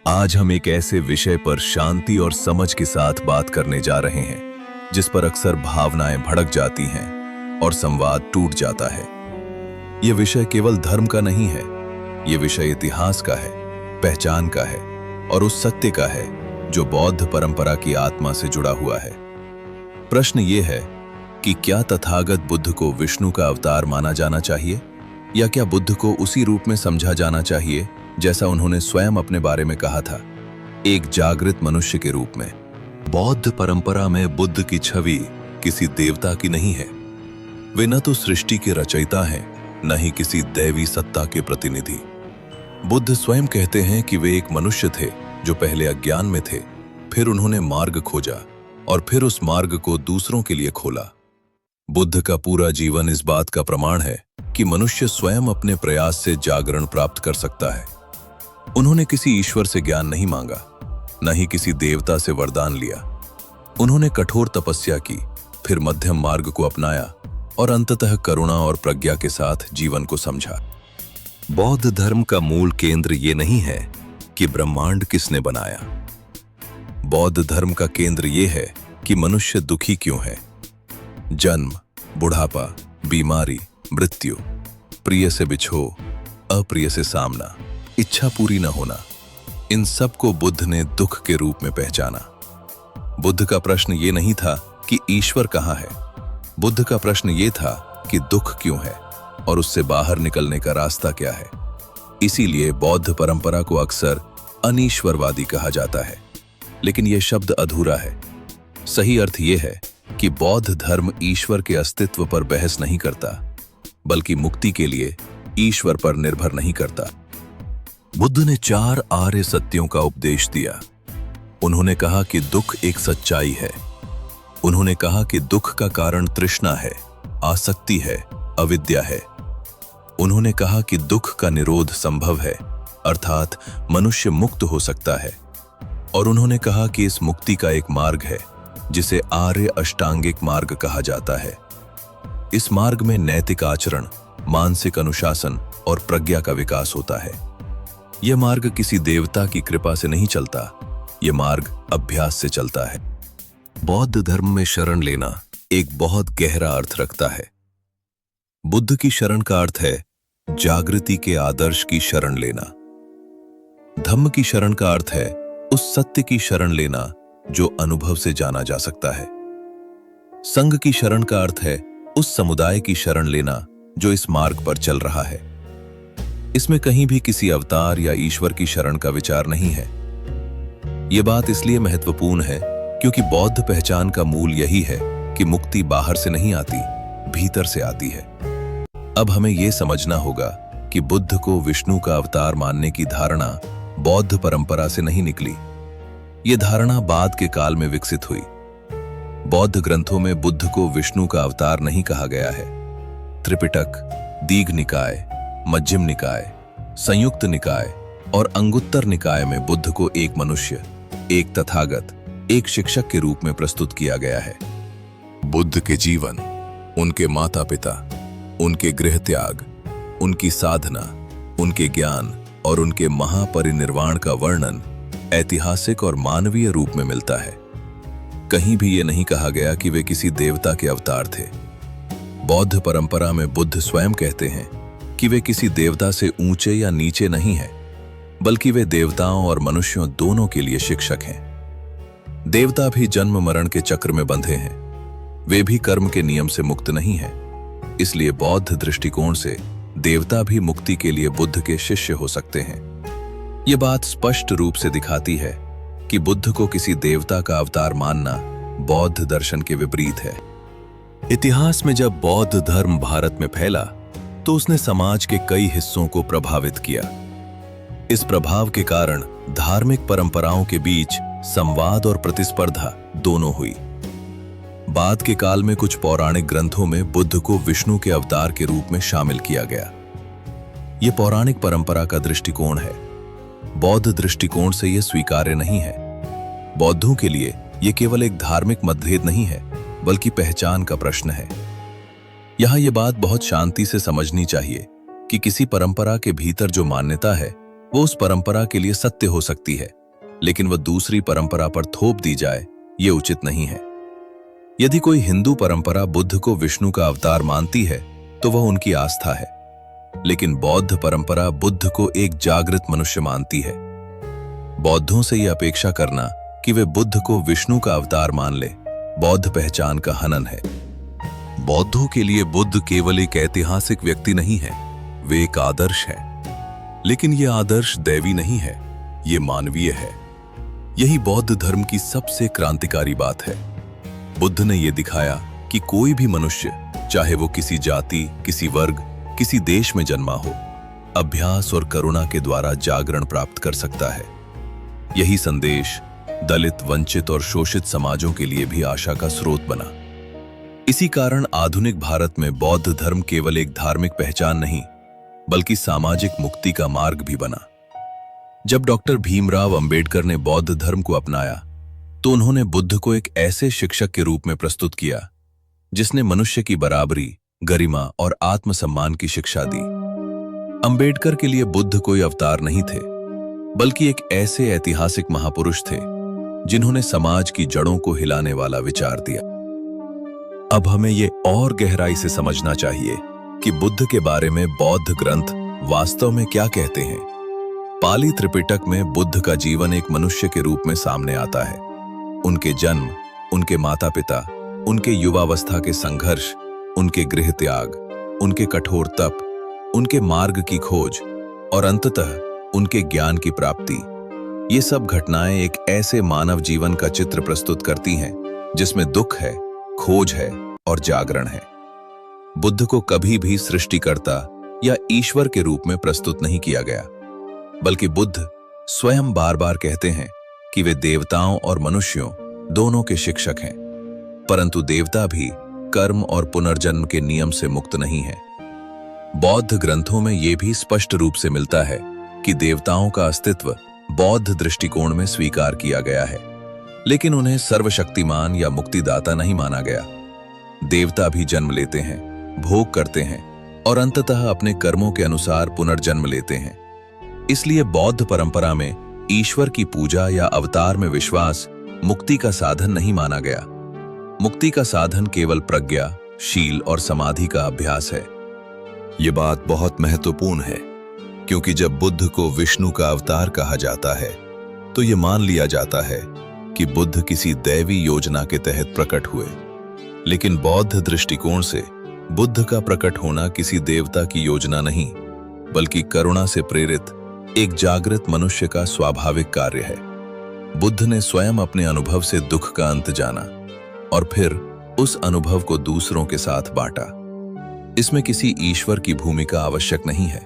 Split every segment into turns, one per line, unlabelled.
आज हम एक ऐसे विषय पर शांति और समझ के साथ बात करने जा रहे हैं जिस पर अक्सर भावनाएं भड़क जाती हैं और संवाद टूट जाता है। यह विषय केवल धर्म का नहीं है, यह विषय इतिहास का है, पहचान का है और उस सत्य का है जो बौद्ध परंपरा की आत्मा से जुड़ा हुआ है। प्रश्न ये है कि क्या तथागत बुद्ध को विष्णु का अवतार माना जाना चाहिए या क्या बुद्ध को उसी रूप में समझा जाना चाहिए जैसा उन्होंने स्वयं अपने बारे में कहा था, एक जागृत मनुष्य के रूप में। बौद्ध परंपरा में बुद्ध की छवि किसी देवता की नहीं है। वे न तो सृष्टि के रचयिता हैं, न ही किसी दैवी सत्ता के प्रतिनिधि। बुद्ध स्वयं कहते हैं कि वे एक मनुष्य थे जो पहले अज्ञान में थे, फिर उन्होंने मार्ग खोजा और फिर उस मार्ग को दूसरों के लिए खोला। बुद्ध का पूरा जीवन इस बात का प्रमाण है कि मनुष्य स्वयं अपने प्रयास से जागरण प्राप्त कर सकता है। उन्होंने किसी ईश्वर से ज्ञान नहीं मांगा, न ही किसी देवता से वरदान लिया। उन्होंने कठोर तपस्या की, फिर मध्यम मार्ग को अपनाया और अंततः करुणा और प्रज्ञा के साथ जीवन को समझा। बौद्ध धर्म का मूल केंद्र ये नहीं है कि ब्रह्मांड किसने बनाया। बौद्ध धर्म का केंद्र ये है कि मनुष्य दुखी क्यों है। जन्म, बुढ़ापा, बीमारी, मृत्यु, प्रिय से बिछो, अप्रिय से सामना, इच्छा पूरी न होना, इन सब को बुद्ध ने दुख के रूप में पहचाना। बुद्ध का प्रश्न ये नहीं था कि ईश्वर कहाँ है। बुद्ध का प्रश्न ये था कि दुख क्यों है और उससे बाहर निकलने का रास्ता क्या है। इसीलिए बौद्ध परंपरा को अक्सर अनीश्वरवादी कहा जाता है, लेकिन यह शब्द अधूरा है। सही अर्थ यह है कि बौद्ध धर्म ईश्वर के अस्तित्व पर बहस नहीं करता, बल्कि मुक्ति के लिए ईश्वर पर निर्भर नहीं करता। बुद्ध ने 4 आर्य सत्यों का उपदेश दिया। उन्होंने कहा कि दुख एक सच्चाई है। उन्होंने कहा कि दुख का कारण तृष्णा है, आसक्ति है, अविद्या है। उन्होंने कहा कि दुख का निरोध संभव है, अर्थात मनुष्य मुक्त हो सकता है। और उन्होंने कहा कि इस मुक्ति का एक मार्ग है जिसे आर्य अष्टांगिक मार्ग कहा जाता है। इस मार्ग में नैतिक आचरण, मानसिक अनुशासन और प्रज्ञा का विकास होता है। यह मार्ग किसी देवता की कृपा से नहीं चलता, यह मार्ग अभ्यास से चलता है। बौद्ध धर्म में शरण लेना एक बहुत गहरा अर्थ रखता है। बुद्ध की शरण का अर्थ है जागृति के आदर्श की शरण लेना। धम्म की शरण का अर्थ है उस सत्य की शरण लेना जो अनुभव से जाना जा सकता है। संघ की शरण का अर्थ है उस समुदाय की शरण लेना जो इस मार्ग पर चल रहा है। इसमें कहीं भी किसी अवतार या ईश्वर की शरण का विचार नहीं है। यह बात इसलिए महत्वपूर्ण है क्योंकि बौद्ध पहचान का मूल यही है कि मुक्ति बाहर से नहीं आती, भीतर से आती है। अब हमें यह समझना होगा कि बुद्ध को विष्णु का अवतार मानने की धारणा बौद्ध परंपरा से नहीं निकली। यह धारणा बाद के काल में विकसित हुई। बौद्ध ग्रंथों में बुद्ध को विष्णु का अवतार नहीं कहा गया है। त्रिपिटक, दीघ निकाय, मध्यम निकाय, संयुक्त निकाय और अंगुत्तर निकाय में बुद्ध को एक मनुष्य, एक तथागत, एक शिक्षक के रूप में प्रस्तुत किया गया है। बुद्ध के जीवन, उनके माता पिता, उनके गृह त्याग, उनकी साधना, उनके ज्ञान और उनके महापरिनिर्वाण का वर्णन ऐतिहासिक और मानवीय रूप में मिलता है। कहीं भी यह नहीं कहा गया कि वे किसी देवता के अवतार थे। बौद्ध परंपरा में बुद्ध स्वयं कहते हैं कि वे किसी देवता से ऊंचे या नीचे नहीं हैं, बल्कि वे देवताओं और मनुष्यों दोनों के लिए शिक्षक हैं। देवता भी जन्म मरण के चक्र में बंधे हैं, वे भी कर्म के नियम से मुक्त नहीं हैं। इसलिए बौद्ध दृष्टिकोण से देवता भी मुक्ति के लिए बुद्ध के शिष्य हो सकते हैं। यह बात स्पष्ट रूप से दिखाती है कि बुद्ध को किसी देवता का अवतार मानना बौद्ध दर्शन के विपरीत है। इतिहास में जब बौद्ध धर्म भारत में फैला तो उसने समाज के कई हिस्सों को प्रभावित किया। इस प्रभाव के कारण धार्मिक परंपराओं के बीच संवाद और प्रतिस्पर्धा दोनों हुई। बाद के काल में कुछ पौराणिक ग्रंथों में बुद्ध को विष्णु के अवतार के रूप में शामिल किया गया। यह पौराणिक परंपरा का दृष्टिकोण है। बौद्ध दृष्टिकोण से यह स्वीकार्य नहीं है। बौद्धों के लिए यह केवल एक धार्मिक मतभेद नहीं है, बल्कि पहचान का प्रश्न है। यहां यह बात बहुत शांति से समझनी चाहिए कि किसी परंपरा के भीतर जो मान्यता है वो उस परंपरा के लिए सत्य हो सकती है, लेकिन वह दूसरी परंपरा पर थोप दी जाए, ये उचित नहीं है। यदि कोई हिंदू परंपरा बुद्ध को विष्णु का अवतार मानती है तो वह उनकी आस्था है, लेकिन बौद्ध परंपरा बुद्ध को एक जागृत मनुष्य मानती है। बौद्धों से यह अपेक्षा करना कि वे बुद्ध को विष्णु का अवतार मान ले, बौद्ध पहचान का हनन है। बौद्धों के लिए बुद्ध केवल एक ऐतिहासिक व्यक्ति नहीं है, वे एक आदर्श है। लेकिन यह आदर्श दैवी नहीं है, ये मानवीय है। यही बौद्ध धर्म की सबसे क्रांतिकारी बात है। बुद्ध ने यह दिखाया कि कोई भी मनुष्य, चाहे वो किसी जाति, किसी वर्ग, किसी देश में जन्मा हो, अभ्यास और करुणा के द्वारा जागरण प्राप्त कर सकता है। यही संदेश दलित, वंचित और शोषित समाजों के लिए भी आशा का स्रोत बना। इसी कारण आधुनिक भारत में बौद्ध धर्म केवल एक धार्मिक पहचान नहीं, बल्कि सामाजिक मुक्ति का मार्ग भी बना। जब डॉक्टर भीमराव अंबेडकर ने बौद्ध धर्म को अपनाया, तो उन्होंने बुद्ध को एक ऐसे शिक्षक के रूप में प्रस्तुत किया जिसने मनुष्य की बराबरी, गरिमा और आत्मसम्मान की शिक्षा दी। अंबेडकर के लिए बुद्ध कोई अवतार नहीं थे, बल्कि एक ऐसे ऐतिहासिक महापुरुष थे जिन्होंने समाज की जड़ों को हिलाने वाला विचार दिया। अब हमें ये और गहराई से समझना चाहिए कि बुद्ध के बारे में बौद्ध ग्रंथ वास्तव में क्या कहते हैं। पाली त्रिपिटक में बुद्ध का जीवन एक मनुष्य के रूप में सामने आता है। उनके जन्म, उनके माता पिता, उनके युवावस्था के संघर्ष, उनके गृह त्याग, उनके कठोर तप, उनके मार्ग की खोज और अंततः उनके ज्ञान की प्राप्ति, ये सब घटनाएं एक ऐसे मानव जीवन का चित्र प्रस्तुत करती हैं जिसमें दुख है, खोज है और जागरण है। बुद्ध को कभी भी सृष्टिकर्ता या ईश्वर के रूप में प्रस्तुत नहीं किया गया, बल्कि बुद्ध स्वयं बार बार कहते हैं कि वे देवताओं और मनुष्यों दोनों के शिक्षक हैं। परंतु देवता भी कर्म और पुनर्जन्म के नियम से मुक्त नहीं है। बौद्ध ग्रंथों में यह भी स्पष्ट रूप से मिलता है कि देवताओं का अस्तित्व बौद्ध दृष्टिकोण में स्वीकार किया गया है, लेकिन उन्हें सर्वशक्तिमान या मुक्तिदाता नहीं माना गया। देवता भी जन्म लेते हैं, भोग करते हैं और अंततः अपने कर्मों के अनुसार पुनर्जन्म लेते हैं। इसलिए बौद्ध परंपरा में ईश्वर की पूजा या अवतार में विश्वास मुक्ति का साधन नहीं माना गया। मुक्ति का साधन केवल प्रज्ञा, शील और समाधि का अभ्यास है। ये बात बहुत महत्वपूर्ण है, क्योंकि जब बुद्ध को विष्णु का अवतार कहा जाता है तो ये मान लिया जाता है कि बुद्ध किसी दैवी योजना के तहत प्रकट हुए। लेकिन बौद्ध दृष्टिकोण से बुद्ध का प्रकट होना किसी देवता की योजना नहीं, बल्कि करुणा से प्रेरित एक जागृत मनुष्य का स्वाभाविक कार्य है। बुद्ध ने स्वयं अपने अनुभव से दुख का अंत जाना और फिर उस अनुभव को दूसरों के साथ बांटा। इसमें किसी ईश्वर की भूमिका आवश्यक नहीं है।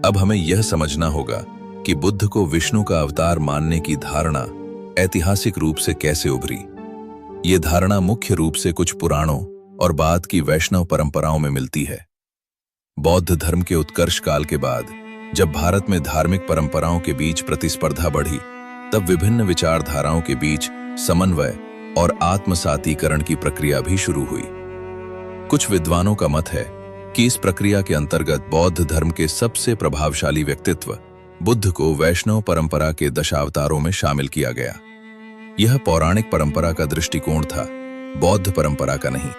अब हमें यह समझना होगा कि बुद्ध को विष्णु का अवतार मानने की धारणा ऐतिहासिक रूप से कैसे उभरी। ये धारणा मुख्य रूप से कुछ पुराणों और बाद की वैष्णव परंपराओं में मिलती है। बौद्ध धर्म के उत्कर्ष काल के बाद जब भारत में धार्मिक परंपराओं के बीच प्रतिस्पर्धा बढ़ी, तब विभिन्न विचारधाराओं के बीच समन्वय और आत्मसातीकरण की प्रक्रिया भी शुरू हुई। कुछ विद्वानों का मत है कि इस प्रक्रिया के अंतर्गत बौद्ध धर्म के सबसे प्रभावशाली व्यक्तित्व बुद्ध को वैष्णव परंपरा के दशावतारों में शामिल किया गया। यह पौराणिक परंपरा का दृष्टिकोण था, बौद्ध परंपरा का नहीं।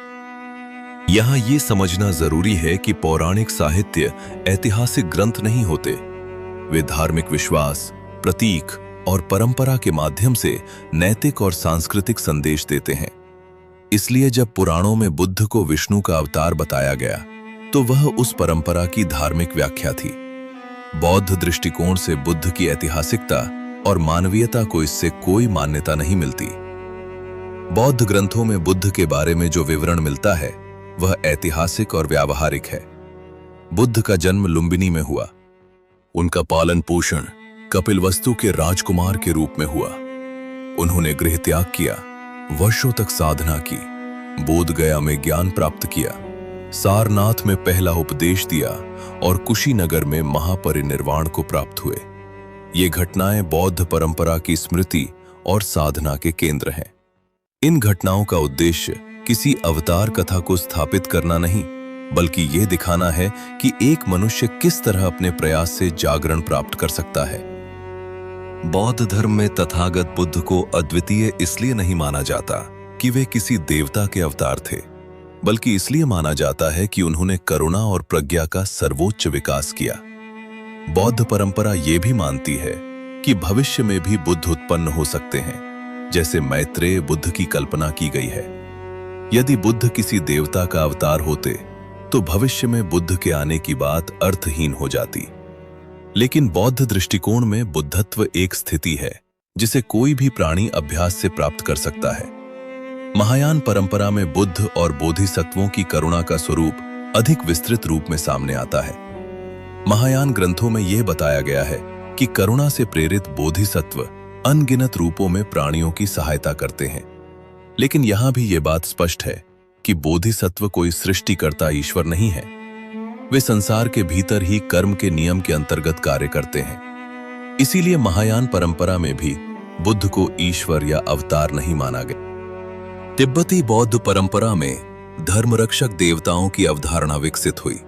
यहां यह समझना जरूरी है कि पौराणिक साहित्य ऐतिहासिक ग्रंथ नहीं होते। वे धार्मिक विश्वास, प्रतीक और परंपरा के माध्यम से नैतिक और सांस्कृतिक संदेश देते हैं। इसलिए जब पुराणों में बुद्ध को विष्णु का अवतार बताया गया, तो वह उस परंपरा की धार्मिक व्याख्या थी। बौद्ध दृष्टिकोण से बुद्ध की ऐतिहासिकता और मानवीयता को इससे कोई मान्यता नहीं मिलती। बौद्ध ग्रंथों में बुद्ध के बारे में जो विवरण मिलता है वह ऐतिहासिक और व्यावहारिक है। बुद्ध का जन्म लुम्बिनी में हुआ। उनका पालन पोषण कपिलवस्तु के राजकुमार के रूप में हुआ। उन्होंने गृह त्याग किया, वर्षों तक साधना की, बोध गया में ज्ञान प्राप्त किया, सारनाथ में पहला उपदेश दिया और कुशीनगर में महापरिनिर्वाण को प्राप्त हुए। ये घटनाएं बौद्ध परंपरा की स्मृति और साधना के केंद्र हैं। इन घटनाओं का उद्देश्य किसी अवतार कथा को स्थापित करना नहीं, बल्कि ये दिखाना है कि एक मनुष्य किस तरह अपने प्रयास से जागरण प्राप्त कर सकता है। बौद्ध धर्म में तथागत बुद्ध को अद्वितीय इसलिए नहीं माना जाता कि वे किसी देवता के अवतार थे, बल्कि इसलिए माना जाता है कि उन्होंने करुणा और प्रज्ञा का सर्वोच्च विकास किया। बौद्ध परंपरा ये भी मानती है कि भविष्य में भी बुद्ध उत्पन्न हो सकते हैं, जैसे मैत्रेय बुद्ध की कल्पना की गई है। यदि बुद्ध किसी देवता का अवतार होते तो भविष्य में बुद्ध के आने की बात अर्थहीन हो जाती। लेकिन बौद्ध दृष्टिकोण में बुद्धत्व एक स्थिति है जिसे कोई भी प्राणी अभ्यास से प्राप्त कर सकता है। महायान परंपरा में बुद्ध और बोधिसत्वों की करुणा का स्वरूप अधिक विस्तृत रूप में सामने आता है। महायान ग्रंथों में यह बताया गया है कि करुणा से प्रेरित बोधिसत्व अनगिनत रूपों में प्राणियों की सहायता करते हैं। लेकिन यहां भी यह बात स्पष्ट है कि बोधिसत्व कोई सृष्टिकर्ता ईश्वर नहीं है। वे संसार के भीतर ही कर्म के नियम के अंतर्गत कार्य करते हैं। इसीलिए महायान परंपरा में भी बुद्ध को ईश्वर या अवतार नहीं माना गया। तिब्बती बौद्ध परंपरा में धर्मरक्षक देवताओं की अवधारणा विकसित हुई।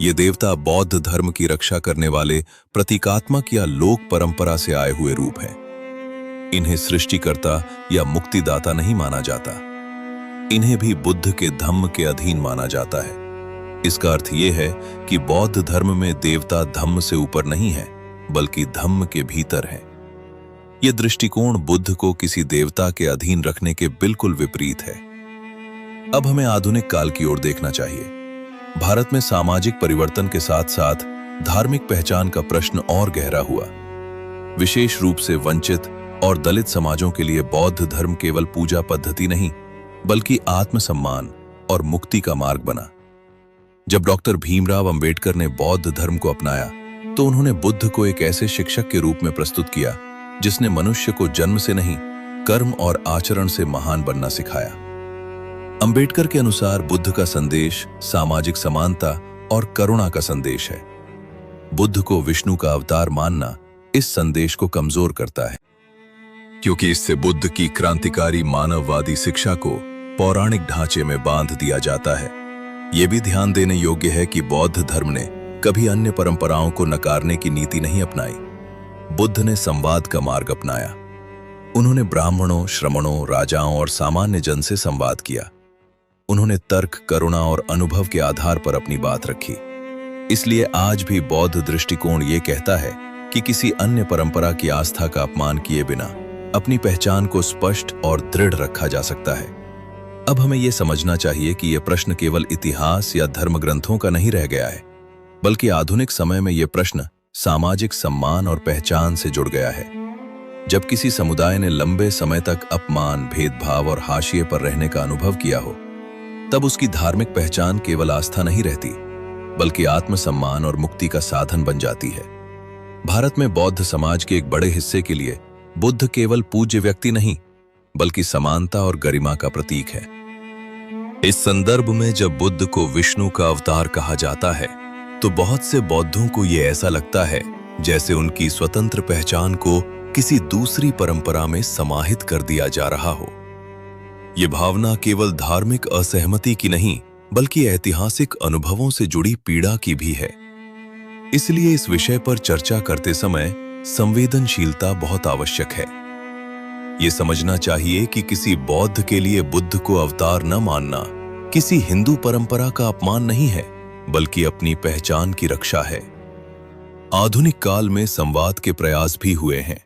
ये देवता बौद्ध धर्म की रक्षा करने वाले प्रतीकात्मक या लोक परंपरा से आए हुए रूप हैं। इन्हें सृष्टिकर्ता या मुक्तिदाता नहीं माना जाता। इन्हें भी बुद्ध के धम्म के अधीन माना जाता है। इसका अर्थ यह है कि बौद्ध धर्म में देवता धम्म से ऊपर नहीं है, बल्कि धम्म के भीतर है। यह दृष्टिकोण बुद्ध को किसी देवता के अधीन रखने के बिल्कुल विपरीत है। अब हमें आधुनिक काल की ओर देखना चाहिए। भारत में सामाजिक परिवर्तन के साथ साथ धार्मिक पहचान का प्रश्न और गहरा हुआ। विशेष रूप से वंचित और दलित समाजों के लिए बौद्ध धर्म केवल पूजा पद्धति नहीं, बल्कि आत्मसम्मान और मुक्ति का मार्ग बना। जब डॉक्टर भीमराव अंबेडकर ने बौद्ध धर्म को अपनाया तो उन्होंने बुद्ध को एक ऐसे शिक्षक के रूप में प्रस्तुत किया जिसने मनुष्य को जन्म से नहीं, कर्म और आचरण से महान बनना सिखाया। अंबेडकर के अनुसार बुद्ध का संदेश सामाजिक समानता और करुणा का संदेश है। बुद्ध को विष्णु का अवतार मानना इस संदेश को कमजोर करता है, क्योंकि इससे बुद्ध की क्रांतिकारी मानववादी शिक्षा को पौराणिक ढांचे में बांध दिया जाता है। यह भी ध्यान देने योग्य है कि बौद्ध धर्म ने कभी अन्य परंपराओं को नकारने की नीति नहीं अपनाई। बुद्ध ने संवाद का मार्ग अपनाया। उन्होंने ब्राह्मणों, श्रमणों, राजाओं और सामान्य जन से संवाद किया। उन्होंने तर्क, करुणा और अनुभव के आधार पर अपनी बात रखी। इसलिए आज भी बौद्ध दृष्टिकोण ये कहता है कि किसी अन्य परंपरा की आस्था का अपमान किए बिना अपनी पहचान को स्पष्ट और दृढ़ रखा जा सकता है। अब हमें यह समझना चाहिए कि यह प्रश्न केवल इतिहास या धर्म ग्रंथों का नहीं रह गया है, बल्कि आधुनिक समय में यह प्रश्न सामाजिक सम्मान और पहचान से जुड़ गया है। जब किसी समुदाय ने लंबे समय तक अपमान, भेदभाव और हाशिए पर रहने का अनुभव किया हो, तब उसकी धार्मिक पहचान केवल आस्था नहीं रहती, बल्कि आत्मसम्मान और मुक्ति का साधन बन जाती है। भारत में बौद्ध समाज के एक बड़े हिस्से के लिए बुद्ध केवल पूज्य व्यक्ति नहीं, बल्कि समानता और गरिमा का प्रतीक है। इस संदर्भ में जब बुद्ध को विष्णु का अवतार कहा जाता है, तो बहुत से बौद्धों को यह ऐसा लगता है जैसे उनकी स्वतंत्र पहचान को किसी दूसरी परंपरा में समाहित कर दिया जा रहा हो। यह भावना केवल धार्मिक असहमति की नहीं, बल्कि ऐतिहासिक अनुभवों से जुड़ी पीड़ा की भी है। इसलिए इस विषय पर चर्चा करते समय संवेदनशीलता बहुत आवश्यक है। ये समझना चाहिए कि किसी बौद्ध के लिए बुद्ध को अवतार न मानना किसी हिंदू परंपरा का अपमान नहीं है, बल्कि अपनी पहचान की रक्षा है। आधुनिक काल में संवाद के प्रयास भी हुए हैं।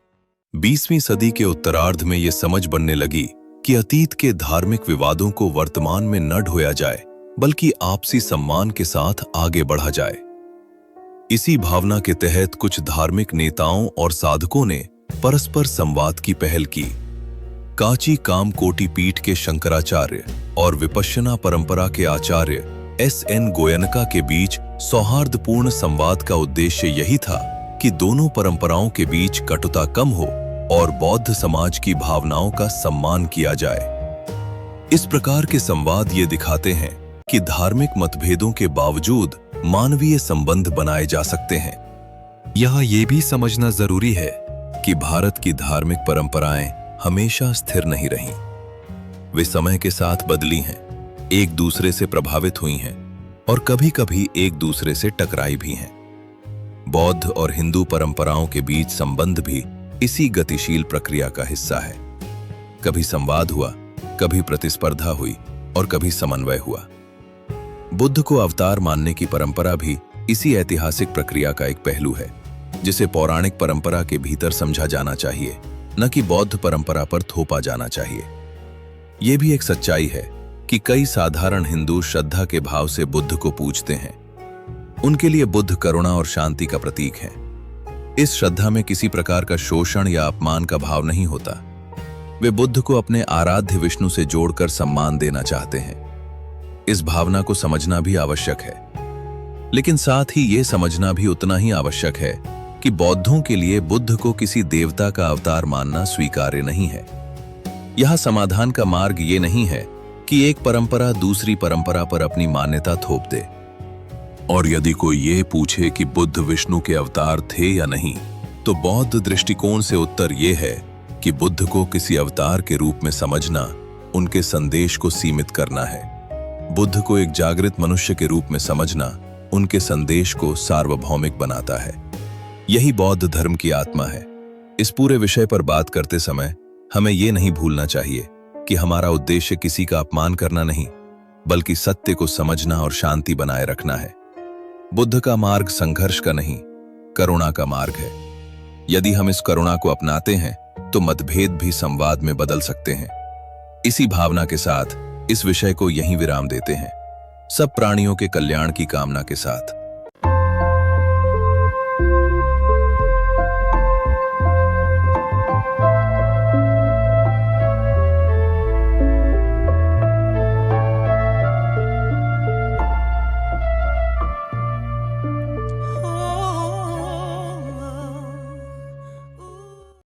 20वीं सदी के उत्तरार्ध में यह समझ बनने लगी कि अतीत के धार्मिक विवादों को वर्तमान में न ढोया जाए, बल्कि आपसी सम्मान के साथ आगे बढ़ा जाए। इसी भावना के तहत कुछ धार्मिक नेताओं और साधकों ने परस्पर संवाद की पहल की। कांची कामकोटि पीठ के शंकराचार्य और विपश्यना परंपरा के आचार्य S.N. गोयनका के बीच सौहार्दपूर्ण संवाद का उद्देश्य यही था कि दोनों परंपराओं के बीच कटुता कम हो और बौद्ध समाज की भावनाओं का सम्मान किया जाए। इस प्रकार के संवाद ये दिखाते हैं कि धार्मिक मतभेदों के बावजूद मानवीय संबंध बनाए जा सकते हैं। यहाँ ये भी समझना जरूरी है कि भारत की धार्मिक परंपराएं हमेशा स्थिर नहीं रहीं। वे समय के साथ बदली हैं, एक दूसरे से प्रभावित हुई हैं और कभी-कभी एक दूसरे से टकराई भी हैं। बौद्ध और हिंदू परंपराओं के बीच संबंध भी इसी गतिशील प्रक्रिया का हिस्सा है। कभी संवाद हुआ, कभी प्रतिस्पर्धा हुई और कभी समन्वय हुआ। बुद्ध को अवतार मानने की परंपरा भी इसी ऐतिहासिक प्रक्रिया का एक पहलू है, जिसे पौराणिक परंपरा के भीतर समझा जाना चाहिए, न कि बौद्ध परंपरा पर थोपा जाना चाहिए। यह भी एक सच्चाई है कि कई साधारण हिंदू श्रद्धा के भाव से बुद्ध को पूजते हैं। उनके लिए बुद्ध करुणा और शांति का प्रतीक है। इस श्रद्धा में किसी प्रकार का शोषण या अपमान का भाव नहीं होता। वे बुद्ध को अपने आराध्य विष्णु से जोड़कर सम्मान देना चाहते हैं। इस भावना को समझना भी आवश्यक है, लेकिन साथ ही ये समझना भी उतना ही आवश्यक है कि बौद्धों के लिए बुद्ध को किसी देवता का अवतार मानना स्वीकार्य नहीं है। यह समाधान का मार्ग ये नहीं है कि एक परंपरा दूसरी परंपरा पर अपनी मान्यता थोप दे। और यदि कोई ये पूछे कि बुद्ध विष्णु के अवतार थे या नहीं, तो बौद्ध दृष्टिकोण से उत्तर ये है कि बुद्ध को किसी अवतार के रूप में समझना उनके संदेश को सीमित करना है। बुद्ध को एक जागृत मनुष्य के रूप में समझना उनके संदेश को सार्वभौमिक बनाता है। यही बौद्ध धर्म की आत्मा है। इस पूरे विषय पर बात करते समय हमें ये नहीं भूलना चाहिए कि हमारा उद्देश्य किसी का अपमान करना नहीं, बल्कि सत्य को समझना और शांति बनाए रखना है। बुद्ध का मार्ग संघर्ष का नहीं, करुणा का मार्ग है। यदि हम इस करुणा को अपनाते हैं तो मतभेद भी संवाद में बदल सकते हैं। इसी भावना के साथ इस विषय को यहीं विराम देते हैं, सब प्राणियों के कल्याण की कामना के साथ।